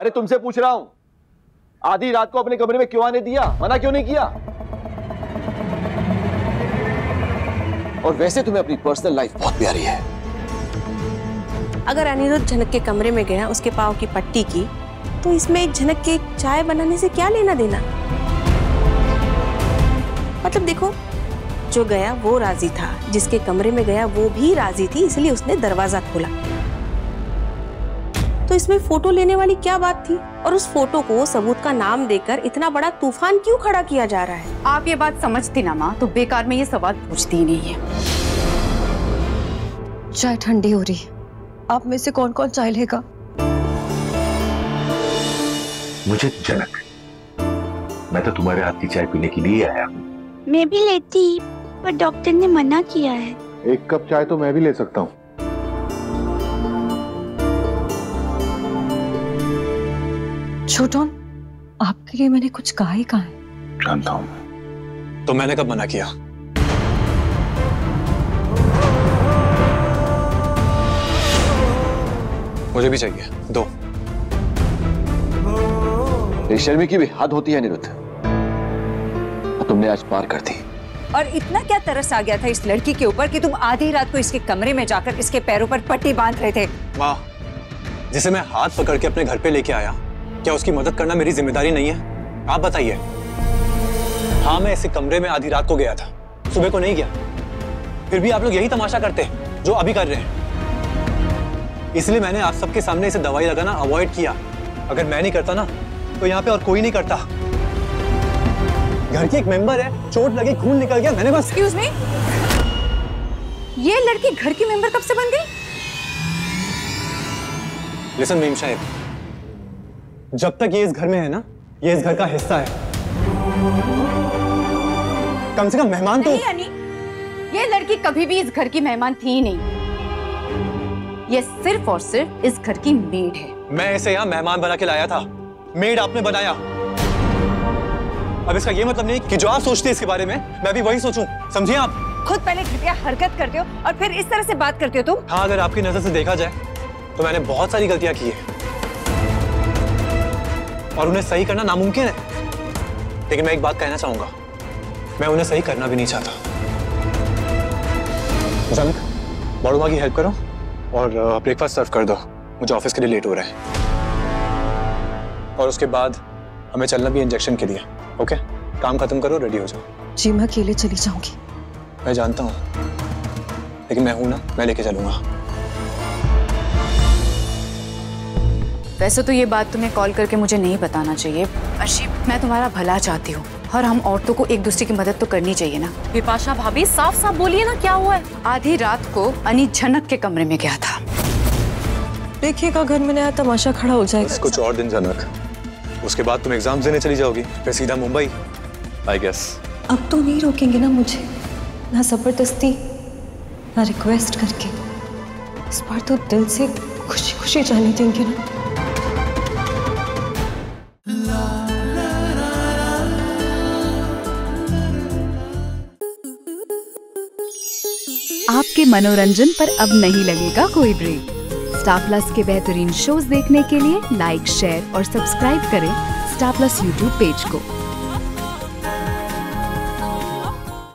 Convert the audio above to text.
अरे तुमसे पूछ रहा हूं, आधी रात को अपने कमरे में क्यों आने दिया? मना क्यों नहीं किया? और वैसे तुम्हें अपनी पर्सनल लाइफ बहुत प्यारी है। अगर अनिरुद्ध झनक के कमरे में गया, उसके पाँव की पट्टी की, तो इसमें झनक के चाय बनाने से क्या लेना देना? मतलब देखो, जो गया वो राजी था, जिसके कमरे में गया वो भी राजी थी, इसलिए उसने दरवाजा खोला। तो इसमें फोटो लेने वाली क्या बात थी? और उस फोटो को सबूत का नाम देकर इतना बड़ा तूफान क्यों खड़ा किया जा रहा है? आप ये बात समझती ना माँ, तो बेकार में ये सवाल पूछती ही नहीं है। चाय ठंडी हो रही है, आप में से कौन कौन चाय लेगा? मुझे झनक, मैं तो तुम्हारे हाथ की चाय पीने के लिए आया हूँ। मैं भी लेती, पर डॉक्टर ने मना किया है। एक कप चाय तो मैं भी ले सकता हूँ। छोटन, आपके लिए मैंने कुछ कहा ही कहा है। जानता हूँ। तो मैंने कब मना किया? मुझे भी चाहिए, दो। बेशर्मी की भी हद होती है अनिरुद्ध, तुमने आज पार कर दी। और इतना क्या तरस आ गया था इस लड़की के ऊपर कि तुम आधी रात को इसके कमरे में जाकर इसके पैरों पर पट्टी बांध रहे थे? माँ, जिसे मैं हाथ पकड़ के अपने घर पे लेके आया, क्या उसकी मदद करना मेरी जिम्मेदारी नहीं है? आप बताइए। हाँ, मैं इसी कमरे में आधी रात को गया था, सुबह को नहीं गया। फिर भी आप लोग यही तमाशा करते हैं जो अभी कर रहे हैं। इसलिए मैंने आप सबके सामने इसे दवाई लगाना अवॉइड किया। अगर मैं नहीं करता ना, तो यहाँ पे और कोई नहीं करता। घर की एक मेंबर है, चोट लगी, खून निकल गया, मैंने बस। एक्सक्यूज मी, ये लड़की घर की मेंबर कब से बन गई? लिसन मीम साहब, जब तक ये इस घर में है ना, ये इस घर का हिस्सा है। कम से कम मेहमान तो नहीं अनी, ये लड़की कभी भी इस घर की मेहमान थी ही नहीं। ये सिर्फ और सिर्फ इस घर की मेड है। मैं इसे यहाँ मेहमान बना के लाया था, मेड आपने बनाया। अब इसका ये मतलब नहीं कि जो आप सोचते हैं इसके बारे में मैं भी वही सोचूं, समझिए आप? खुद पहले घटिया हरकत करते हो और फिर इस तरह से बात करते हो तुम। हाँ, अगर आपकी नजर से देखा जाए तो मैंने बहुत सारी गलतियां की है और उन्हें सही करना नामुमकिन है। लेकिन मैं एक बात कहना चाहूंगा, मैं उन्हें सही करना भी नहीं चाहता। जनक, बड़ू माँ की हेल्प करो और ब्रेकफास्ट सर्व कर दो, मुझे ऑफिस के लिए लेट हो रहा है। और उसके बाद हमें चलना भी इंजेक्शन के लिए। ओके, काम खत्म करो, रेडी हो जाओ। जी, मैं अकेले चली जाऊंगी। मैं जानता हूँ, लेकिन मैं हूं ना, मैं लेके चलूंगा। वैसे तो ये बात तुम्हें कॉल करके मुझे नहीं बताना चाहिए अर्शी, मैं तुम्हारा भला चाहती हूँ और हम औरतों को एक दूसरे की मदद तो करनी चाहिए ना। विपाशा भाभी, साफ साफ बोलिए ना, क्या हुआ है? आधी रात को अनी झनक के कमरे में गया था। देखिएगा, घर में नया तमाशा खड़ा हो जाएगा। कुछ और दिन जनक, उसके बाद तुम एग्जाम देने चली जाओगी, फिर सीधा मुंबई, आई गेस। अब तो नहीं रोकेंगे ना मुझे, ना जबरदस्ती ना रिक्वेस्ट करके। इस बार तो दिल से खुशी खुशी जाने देंगे ना। आपके मनोरंजन पर अब नहीं लगेगा कोई ब्रेक। स्टार प्लस के बेहतरीन शोज देखने के लिए लाइक, शेयर और सब्सक्राइब करें स्टार प्लस यूट्यूब पेज को।